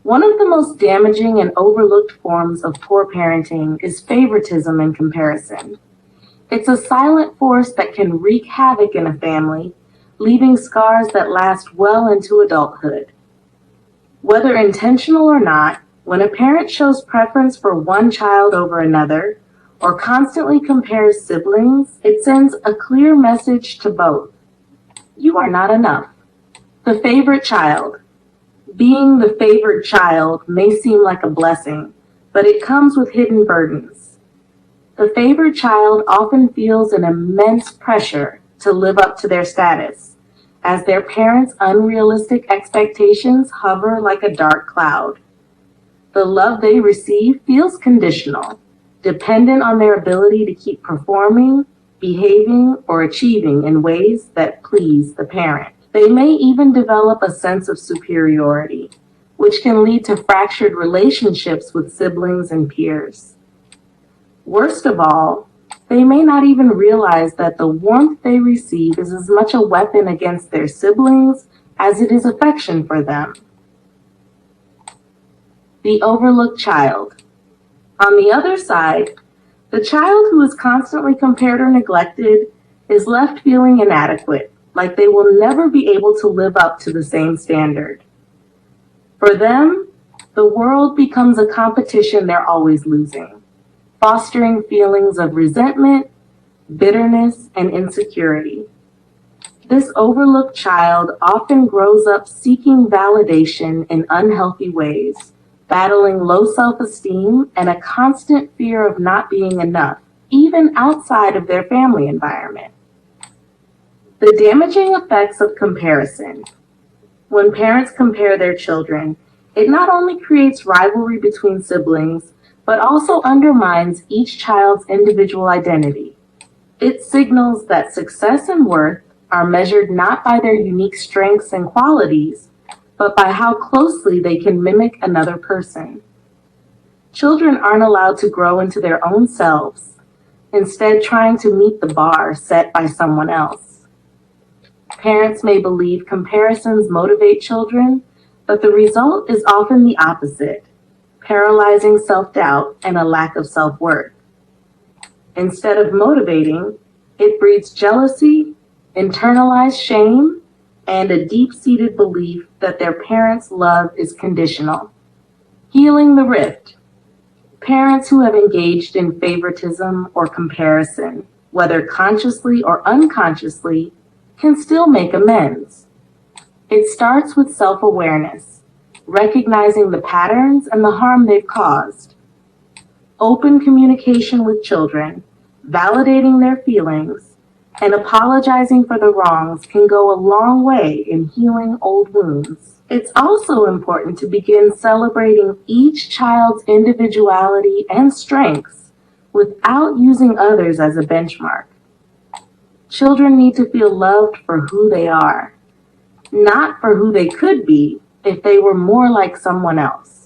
One of the most damaging and overlooked forms of poor parenting is favoritism and comparison. It's a silent force that can wreak havoc in a family, leaving scars that last well into adulthood. Whether intentional or not, when a parent shows preference for one child over another, or constantly compares siblings, it sends a clear message to both. You are not enough. The favorite child. Being the favored child may seem like a blessing, but it comes with hidden burdens. The favored child often feels an immense pressure to live up to their status, as their parents' unrealistic expectations hover like a dark cloud. The love they receive feels conditional, dependent on their ability to keep performing, behaving, or achieving in ways that please the parent. They may even develop a sense of superiority, which can lead to fractured relationships with siblings and peers. Worst of all, they may not even realize that the warmth they receive is as much a weapon against their siblings as it is affection for them. The overlooked child. On the other side, the child who is constantly compared or neglected is left feeling inadequate, like they will never be able to live up to the same standard. For them, the world becomes a competition they're always losing, fostering feelings of resentment, bitterness, and insecurity. This overlooked child often grows up seeking validation in unhealthy ways, battling low self-esteem and a constant fear of not being enough, even outside of their family environment. The damaging effects of comparison. When parents compare their children, it not only creates rivalry between siblings, but also undermines each child's individual identity. It signals that success and worth are measured not by their unique strengths and qualities, but by how closely they can mimic another person. Children aren't allowed to grow into their own selves, instead trying to meet the bar set by someone else. Parents may believe comparisons motivate children, but the result is often the opposite, paralyzing self-doubt and a lack of self-worth. Instead of motivating, it breeds jealousy, internalized shame, and a deep-seated belief that their parents' love is conditional. Healing the rift. Parents who have engaged in favoritism or comparison, whether consciously or unconsciously, can still make amends. It starts with self-awareness, recognizing the patterns and the harm they've caused. Open communication with children, validating their feelings, and apologizing for the wrongs can go a long way in healing old wounds. It's also important to begin celebrating each child's individuality and strengths without using others as a benchmark. Children need to feel loved for who they are, not for who they could be if they were more like someone else.